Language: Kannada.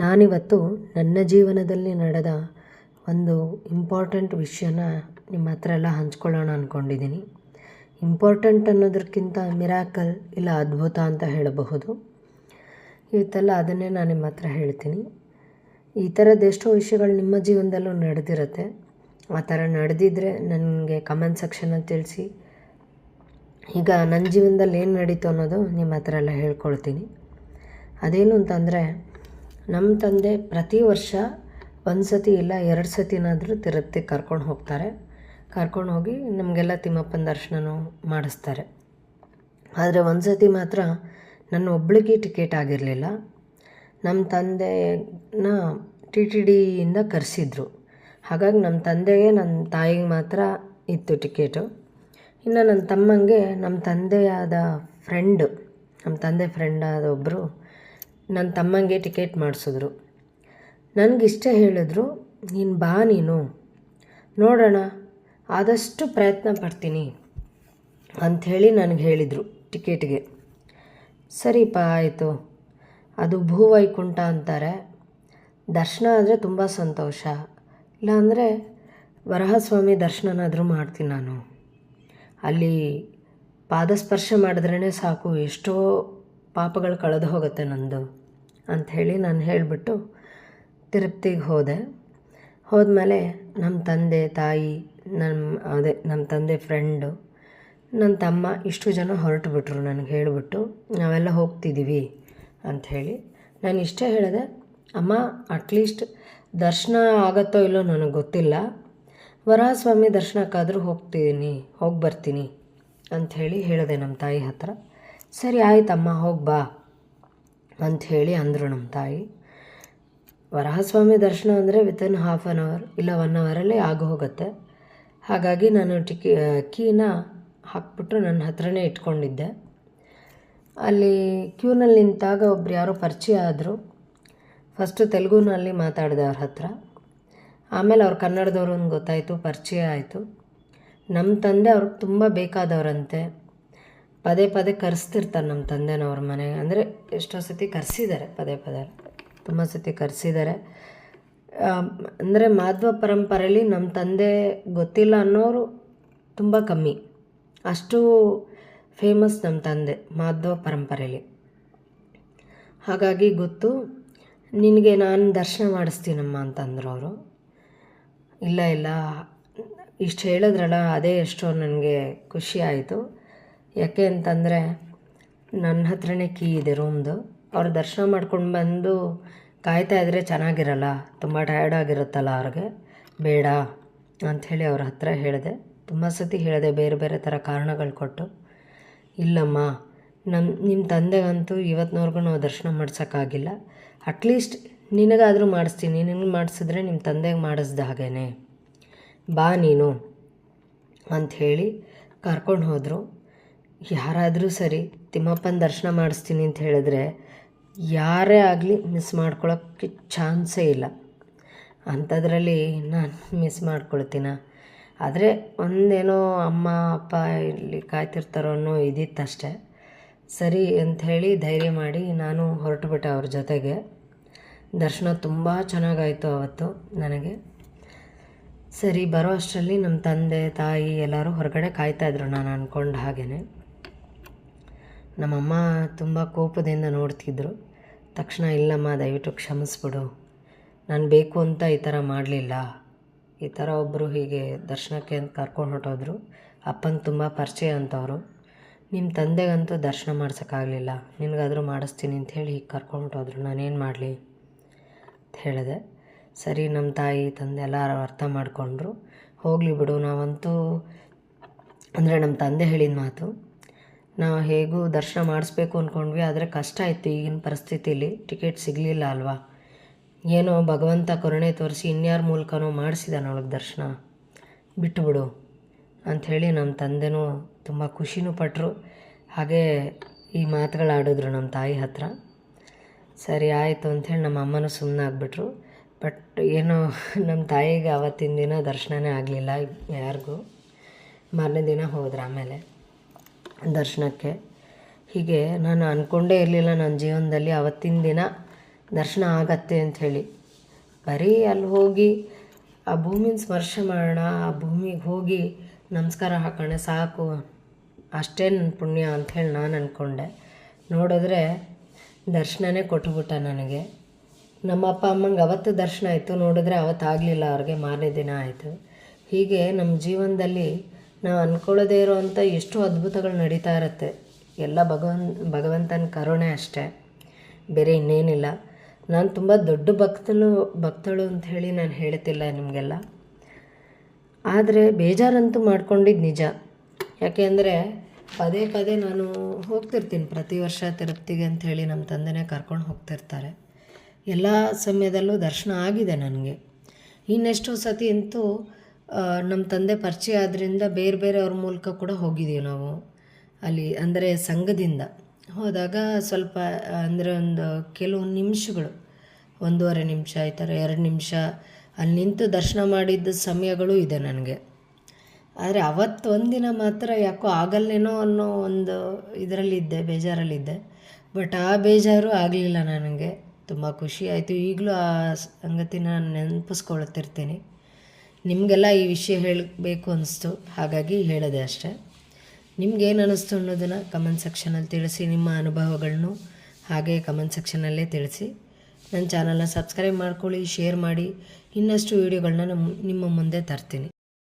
ನಾನಿವತ್ತು ನನ್ನ ಜೀವನದಲ್ಲಿ ನಡೆದ ಒಂದು ಇಂಪಾರ್ಟೆಂಟ್ ವಿಷಯನ ನಿಮ್ಮ ಹತ್ರ ಎಲ್ಲ ಹಂಚ್ಕೊಳ್ಳೋಣ ಅಂದ್ಕೊಂಡಿದ್ದೀನಿ. ಇಂಪಾರ್ಟೆಂಟ್ ಅನ್ನೋದಕ್ಕಿಂತ ಮಿರಾಕಲ್ ಇಲ್ಲ ಅದ್ಭುತ ಅಂತ ಹೇಳಬಹುದು. ಇವತ್ತೆಲ್ಲ ಅದನ್ನೇ ನಾನು ನಿಮ್ಮ ಹತ್ರ ಹೇಳ್ತೀನಿ. ಈ ಥರದ್ದು ಎಷ್ಟೋ ವಿಷಯಗಳು ನಿಮ್ಮ ಜೀವನದಲ್ಲೂ ನಡೆದಿರುತ್ತೆ. ಆ ಥರ ನಡೆದಿದ್ದರೆ ನನಗೆ ಕಮೆಂಟ್ ಸೆಕ್ಷನಲ್ಲಿ ತಿಳಿಸಿ. ಈಗ ನನ್ನ ಜೀವನದಲ್ಲಿ ಏನು ನಡೀತು ಅನ್ನೋದು ನಿಮ್ಮ ಹತ್ರ ಎಲ್ಲ ಹೇಳ್ಕೊಳ್ತೀನಿ. ಅದೇನು ಅಂತಂದರೆ, ನಮ್ಮ ತಂದೆ ಪ್ರತಿ ವರ್ಷ ಒಂದು ಸತಿ ಇಲ್ಲ 2 ಸತಿನಾದರೂ ತಿರುಪತಿಗೆ ಕರ್ಕೊಂಡು ಹೋಗ್ತಾರೆ. ಕರ್ಕೊಂಡು ಹೋಗಿ ನಮಗೆಲ್ಲ ತಿಮ್ಮಪ್ಪನ ದರ್ಶನನೂ ಮಾಡಿಸ್ತಾರೆ. ಆದರೆ ಒಂದು ಸತಿ ಮಾತ್ರ ನನ್ನ ಒಬ್ಬಳಿಗೆ ಟಿಕೆಟ್ ಆಗಿರಲಿಲ್ಲ. ನಮ್ಮ ತಂದೆನ TTDಯಿಂದ ಕರೆಸಿದ್ರು. ಹಾಗಾಗಿ ನಮ್ಮ ತಂದೆಗೆ ನನ್ನ ತಾಯಿಗೆ ಮಾತ್ರ ಇತ್ತು ಟಿಕೆಟು. ಇನ್ನು ನನ್ನ ತಮ್ಮಂಗೆ ನಮ್ಮ ತಂದೆ ಫ್ರೆಂಡ್ ಆದ ಒಬ್ಬರು ನನ್ನ ತಮ್ಮಂಗೆ ಟಿಕೆಟ್ ಮಾಡಿಸಿದ್ರು. ನನಗಿಷ್ಟೇ ಹೇಳಿದ್ರು, ನೀನು ಬಾ, ನೀನು ನೋಡೋಣ, ಆದಷ್ಟು ಪ್ರಯತ್ನ ಪಡ್ತೀನಿ ಅಂಥೇಳಿ ನನಗೆ ಹೇಳಿದರು ಟಿಕೆಟ್ಗೆ. ಸರಿಪ್ಪ ಆಯಿತು. ಅದು ಭೂವೈಕುಂಠ ಅಂತಾರೆ. ದರ್ಶನ ಆದರೆ ತುಂಬ ಸಂತೋಷ, ಇಲ್ಲಾಂದರೆ ವರಹಸ್ವಾಮಿ ದರ್ಶನನಾದರೂ ಮಾಡ್ತೀನಿ. ನಾನು ಅಲ್ಲಿ ಪಾದಸ್ಪರ್ಶ ಮಾಡಿದ್ರೇ ಸಾಕು, ಎಷ್ಟೋ ಪಾಪಗಳು ಕಳೆದು ಹೋಗುತ್ತೆ ನಂದು ಅಂಥೇಳಿ ನಾನು ಹೇಳಿಬಿಟ್ಟು ತಿರುಪತಿಗೆ ಹೋದ್ಮೇಲೆ ನಮ್ಮ ತಂದೆ ತಾಯಿ, ನಮ್ಮ ತಂದೆ ಫ್ರೆಂಡು, ನನ್ನ ತಮ್ಮ ಇಷ್ಟು ಜನ ಹೊರಟುಬಿಟ್ರು. ನನಗೆ ಹೇಳಿಬಿಟ್ಟು ನಾವೆಲ್ಲ ಹೋಗ್ತಿದ್ದೀವಿ ಅಂಥೇಳಿ. ನಾನು ಇಷ್ಟೇ ಹೇಳಿದೆ, ಅಮ್ಮ ಅಟ್ಲೀಸ್ಟ್ ದರ್ಶನ ಆಗುತ್ತೋ ಇಲ್ಲೋ ನನಗೆ ಗೊತ್ತಿಲ್ಲ, ವರಹಸ್ವಾಮಿ ದರ್ಶನಕ್ಕಾದರೂ ಹೋಗಿ ಬರ್ತೀನಿ ಅಂಥೇಳಿ ಹೇಳಿದೆ ನಮ್ಮ ತಾಯಿ ಹತ್ರ. ಸರಿ ಆಯ್ತಮ್ಮ, ಹೋಗಿ ಬಾ ಅಂಥೇಳಿ ಅಂದರು ನಮ್ಮ ತಾಯಿ. ವರಹಸ್ವಾಮಿ ದರ್ಶನ ಅಂದರೆ ವಿತಿನ್ 1/2 hour ಇಲ್ಲ 1 hourಲ್ಲೇ ಹೋಗುತ್ತೆ. ಹಾಗಾಗಿ ನಾನು ಕೀನ ಹಾಕ್ಬಿಟ್ಟು ನನ್ನ ಹತ್ರನೇ ಇಟ್ಕೊಂಡಿದ್ದೆ. ಅಲ್ಲಿ ಕ್ಯೂನಲ್ಲಿ ನಿಂತಾಗ ಒಬ್ರು ಯಾರೋ ಪರಿಚಯ ಆದರು. ಫಸ್ಟು ತೆಲುಗುನಲ್ಲಿ ಮಾತಾಡಿದೆ ಅವ್ರ ಹತ್ರ. ಆಮೇಲೆ ಅವ್ರು ಕನ್ನಡದವರು ಅಂತ ಗೊತ್ತಾಯಿತು, ಪರಿಚಯ ಆಯಿತು. ನಮ್ಮ ತಂದೆ ಅವ್ರಿಗೆ ತುಂಬ ಬೇಕಾದವರಂತೆ. ಪದೇ ಪದೇ ಕರೆಸ್ತಿರ್ತಾರೆ ನಮ್ಮ ತಂದೆನವ್ರ ಮನೆಗೆ. ಅಂದರೆ ಎಷ್ಟೋ ಸತಿ ಕರೆಸಿದ್ದಾರೆ, ಪದೇ ತುಂಬ ಸತಿ ಕರೆಸಿದ್ದಾರೆ. ಅಂದರೆ ಮಾಧ್ವ ಪರಂಪರೆಯಲ್ಲಿ ನಮ್ಮ ತಂದೆ ಗೊತ್ತಿಲ್ಲ ಅನ್ನೋರು ತುಂಬ ಕಮ್ಮಿ. ಅಷ್ಟು ಫೇಮಸ್ ನಮ್ಮ ತಂದೆ ಮಾಧ್ವ ಪರಂಪರೆಯಲ್ಲಿ. ಹಾಗಾಗಿ ಗೊತ್ತು. ನಿನಗೆ ನಾನು ದರ್ಶನ ಮಾಡಿಸ್ತೀನಮ್ಮ ಅಂತಂದರು ಅವರು. ಇಲ್ಲ ಇಷ್ಟು ಹೇಳಿದ್ರಲ್ಲ, ಅದೇ ಎಷ್ಟೋ ನನಗೆ ಖುಷಿ ಆಯಿತು. ಯಾಕೆ ಅಂತಂದರೆ ನನ್ನ ಹತ್ರನೇ ಕೀ ಇದೆ ರೂಮ್ದು. ಅವ್ರು ದರ್ಶನ ಮಾಡ್ಕೊಂಡು ಬಂದು ಕಾಯ್ತಾ ಇದ್ದರೆ ಚೆನ್ನಾಗಿರಲ್ಲ, ತುಂಬ ಟಯರ್ಡ್ ಆಗಿರುತ್ತಲ್ಲ ಅವ್ರಿಗೆ, ಬೇಡ ಅಂಥೇಳಿ ಅವ್ರ ಹತ್ರ ಹೇಳಿದೆ. ತುಂಬ ಸತಿ ಹೇಳಿದೆ, ಬೇರೆ ಥರ ಕಾರಣಗಳು ಕೊಟ್ಟು. ಇಲ್ಲಮ್ಮ, ನಿಮ್ಮ ತಂದೆಗಂತೂ ಇವತ್ತಿನವರೆಗೂ ನಾವು ದರ್ಶನ ಮಾಡ್ಸೋಕ್ಕಾಗಿಲ್ಲ, ಅಟ್ಲೀಸ್ಟ್ ನಿನಗಾದರೂ ಮಾಡಿಸ್ತೀನಿ, ನಿನಗೆ ಮಾಡಿಸಿದ್ರೆ ನಿಮ್ಮ ತಂದೆಗೆ ಮಾಡಿಸ್ದ ಹಾಗೇ, ಬಾ ನೀನು ಅಂಥೇಳಿ ಕರ್ಕೊಂಡು ಹೋದರು. ಯಾರಾದರೂ ಸರಿ ತಿಮ್ಮಪ್ಪನ ದರ್ಶನ ಮಾಡಿಸ್ತೀನಿ ಅಂತ ಹೇಳಿದ್ರೆ ಯಾರೇ ಆಗಲಿ ಮಿಸ್ ಮಾಡ್ಕೊಳ್ಳೋಕ್ಕೆ ಚಾನ್ಸೇ ಇಲ್ಲ. ಅಂಥದ್ರಲ್ಲಿ ನಾನು ಮಿಸ್ ಮಾಡ್ಕೊಳ್ತೀನ. ಆದರೆ ಒಂದೇನೋ ಅಮ್ಮ ಅಪ್ಪ ಇಲ್ಲಿ ಕಾಯ್ತಿರ್ತಾರೋ ಅನ್ನೋ ಇದಿತ್ತಷ್ಟೆ. ಸರಿ ಅಂಥೇಳಿ ಧೈರ್ಯ ಮಾಡಿ ನಾನು ಹೊರಟುಬಿಟ್ಟೆ ಅವ್ರ ಜೊತೆಗೆ. ದರ್ಶನ ತುಂಬ ಚೆನ್ನಾಗಾಯಿತು ಅವತ್ತು ನನಗೆ. ಸರಿ ಬರೋ ಅಷ್ಟರಲ್ಲಿ ನಮ್ಮ ತಂದೆ ತಾಯಿ ಎಲ್ಲರೂ ಹೊರಗಡೆ ಕಾಯ್ತಾಯಿದ್ರು, ನಾನು ಅಂದ್ಕೊಂಡ ಹಾಗೇ. ನಮ್ಮಮ್ಮ ತುಂಬ ಕೋಪದಿಂದ ನೋಡ್ತಿದ್ರು. ತಕ್ಷಣ, ಇಲ್ಲಮ್ಮ ದಯವಿಟ್ಟು ಕ್ಷಮಿಸ್ಬಿಡು, ನಾನು ಬೇಕು ಅಂತ ಈ ಥರ ಮಾಡಲಿಲ್ಲ. ಈ ಥರ ಒಬ್ಬರು ಹೀಗೆ ದರ್ಶನಕ್ಕೆ ಅಂತ ಕರ್ಕೊಂಡು ಹೊರಟೋದ್ರು. ಅಪ್ಪಂಗೆ ತುಂಬ ಪರಿಚಯ ಅಂತವರು. ನಿಮ್ಮ ತಂದೆಗಂತೂ ದರ್ಶನ ಮಾಡ್ಸೋಕ್ಕಾಗಲಿಲ್ಲ, ನಿನಗಾದರೂ ಮಾಡಿಸ್ತೀನಿ ಅಂಥೇಳಿ ಹೀಗೆ ಕರ್ಕೊಂಡು ಹೊರಟೋದ್ರು. ನಾನೇನು ಮಾಡಲಿ ಅಂತ ಹೇಳಿದೆ. ಸರಿ ನಮ್ಮ ತಾಯಿ ತಂದೆ ಎಲ್ಲರೂ ಅರ್ಥ ಮಾಡಿಕೊಂಡ್ರು. ಹೋಗಲಿ ಬಿಡು, ನಾವಂತೂ ಅಂದರೆ ನಮ್ಮ ತಂದೆ ಹೇಳಿದ ಮಾತು, ನಾವು ಹೇಗೂ ದರ್ಶನ ಮಾಡಿಸ್ಬೇಕು ಅಂದ್ಕೊಂಡ್ವಿ, ಆದರೆ ಕಷ್ಟ ಇತ್ತು ಈಗಿನ ಪರಿಸ್ಥಿತಿಲಿ, ಟಿಕೆಟ್ ಸಿಗಲಿಲ್ಲ ಅಲ್ವಾ. ಏನೋ ಭಗವಂತ ಕರುಣೆ ತೋರಿಸಿ ಇನ್ಯಾರ ಮೂಲಕನೋ ಮಾಡಿಸಿದಾನೆ ಅವಳಿಗೆ ದರ್ಶನ, ಬಿಟ್ಟುಬಿಡು ಅಂಥೇಳಿ ನಮ್ಮ ತಂದೆನೂ ತುಂಬ ಖುಷಿನೂ ಪಟ್ಟರು. ಹಾಗೇ ಈ ಮಾತುಗಳಾಡಿದ್ರು ನಮ್ಮ ತಾಯಿ ಹತ್ರ. ಸರಿ ಆಯಿತು ಅಂಥೇಳಿ ನಮ್ಮ ಅಮ್ಮನೂ ಸುಮ್ಮನಾಗ್ಬಿಟ್ರು. ಬಟ್ ಏನೋ ನಮ್ಮ ತಾಯಿಗೆ ಆವತ್ತಿನ ದಿನ ದರ್ಶನವೇ ಆಗಲಿಲ್ಲ ಯಾರಿಗೂ. ಮಾರನೇ ದಿನ ಹೋದ್ರೆ ಆಮೇಲೆ ದರ್ಶನಕ್ಕೆ. ಹೀಗೆ ನಾನು ಅಂದ್ಕೊಂಡೇ ಇರಲಿಲ್ಲ ನನ್ನ ಜೀವನದಲ್ಲಿ ಆವತ್ತಿನ ದಿನ ದರ್ಶನ ಆಗತ್ತೆ ಅಂಥೇಳಿ. ಬರೀ ಅಲ್ಲಿ ಹೋಗಿ ಆ ಭೂಮಿನ ಸ್ಪರ್ಶ ಮಾಡೋಣ, ಆ ಭೂಮಿಗೆ ಹೋಗಿ ನಮಸ್ಕಾರ ಹಾಕೋಣ ಸಾಕು, ಅಷ್ಟೇ ನನ್ನ ಪುಣ್ಯ ಅಂಥೇಳಿ ನಾನು ಅಂದ್ಕೊಂಡೆ. ನೋಡಿದ್ರೆ ದರ್ಶನನೇ ಕೊಟ್ಬಿಟ್ಟ ನನಗೆ. ನಮ್ಮ ಅಪ್ಪ ಅಮ್ಮಂಗೆ ಅವತ್ತು ದರ್ಶನ ಆಯಿತು, ನೋಡಿದ್ರೆ ಅವತ್ತು ಆಗಲಿಲ್ಲ, ಅವ್ರಿಗೆ ಮಾರನೇ ದಿನ ಆಯಿತು. ಹೀಗೆ ನಮ್ಮ ಜೀವನದಲ್ಲಿ ನಾವು ಅಂದ್ಕೊಳ್ಳೋದೇ ಇರೋವಂಥ ಎಷ್ಟೋ ಅದ್ಭುತಗಳು ನಡೀತಾ ಇರುತ್ತೆ. ಎಲ್ಲ ಭಗವಂತನ ಕರುಣೆ ಅಷ್ಟೇ, ಬೇರೆ ಇನ್ನೇನಿಲ್ಲ. ನಾನು ತುಂಬ ದೊಡ್ಡ ಭಕ್ತಳು ಅಂಥೇಳಿ ನಾನು ಹೇಳ್ತಿಲ್ಲ ನಿಮಗೆಲ್ಲ. ಆದರೆ ಬೇಜಾರಂತೂ ಮಾಡ್ಕೊಂಡಿದ್ದು ನಿಜ. ಯಾಕೆ ಅಂದರೆ ಪದೇ ಪದೇ ನಾನು ಹೋಗ್ತಿರ್ತೀನಿ ಪ್ರತಿ ವರ್ಷ ತಿರುಪತಿಗೆ ಅಂಥೇಳಿ. ನಮ್ಮ ತಂದೆನೇ ಕರ್ಕೊಂಡು ಹೋಗ್ತಿರ್ತಾರೆ. ಎಲ್ಲ ಸಮಯದಲ್ಲೂ ದರ್ಶನ ಆಗಿದೆ ನನಗೆ. ಇನ್ನೆಷ್ಟೋ ಸತಿ ಅಂತೂ ನಮ್ಮ ತಂದೆ ಪರಿಚಯ ಆದ್ದರಿಂದ ಬೇರೆ ಬೇರೆ ಅವ್ರ ಮೂಲಕ ಕೂಡ ಹೋಗಿದ್ದೀವಿ ನಾವು ಅಲ್ಲಿ. ಅಂದರೆ ಸಂಘದಿಂದ ಹೋದಾಗ ಸ್ವಲ್ಪ ಅಂದರೆ ಒಂದು ಕೆಲವು ನಿಮಿಷಗಳು, 1.5 ನಿಮಿಷ, ಈ ಥರ 2 ನಿಮಿಷ ಅಲ್ಲಿ ನಿಂತು ದರ್ಶನ ಮಾಡಿದ್ದ ಸಮಯಗಳು ಇದೆ ನನಗೆ. ಆದರೆ ಅವತ್ತು ಒಂದಿನ ಮಾತ್ರ ಯಾಕೋ ಆಗಲ್ಲೇನೋ ಅನ್ನೋ ಒಂದು ಇದರಲ್ಲಿದ್ದೆ, ಬೇಜಾರಲ್ಲಿದ್ದೆ. ಬಟ್ ಆ ಬೇಜಾರು ಆಗಲಿಲ್ಲ ನನಗೆ. ತುಂಬ ಖುಷಿ ಆಯಿತು. ಈಗಲೂ ಆ ಸಂಗತಿನ ನೆನಪಿಸ್ಕೊಳ್ತಿರ್ತೀನಿ. ನಿಮಗೆಲ್ಲ ಈ ವಿಷಯ ಹೇಳಬೇಕು ಅನಿಸ್ತು, ಹಾಗಾಗಿ ಹೇಳಿದೆ ಅಷ್ಟೇ. ನಿಮ್ಗೇನು ಅನ್ನಿಸ್ತು ಅನ್ನೋದನ್ನು ಕಮೆಂಟ್ ಸೆಕ್ಷನಲ್ಲಿ ತಿಳಿಸಿ. ನಿಮ್ಮ ಅನುಭವಗಳನ್ನು ಹಾಗೆ ಕಮೆಂಟ್ ಸೆಕ್ಷನಲ್ಲೇ ತಿಳಿಸಿ. ನನ್ನ ಚಾನಲ್ನ ಸಬ್ಸ್ಕ್ರೈಬ್ ಮಾಡ್ಕೊಳ್ಳಿ, ಶೇರ್ ಮಾಡಿ. ಇನ್ನಷ್ಟು ವೀಡಿಯೋಗಳನ್ನ ನಿಮ್ಮ ಮುಂದೆ ತರ್ತೀನಿ.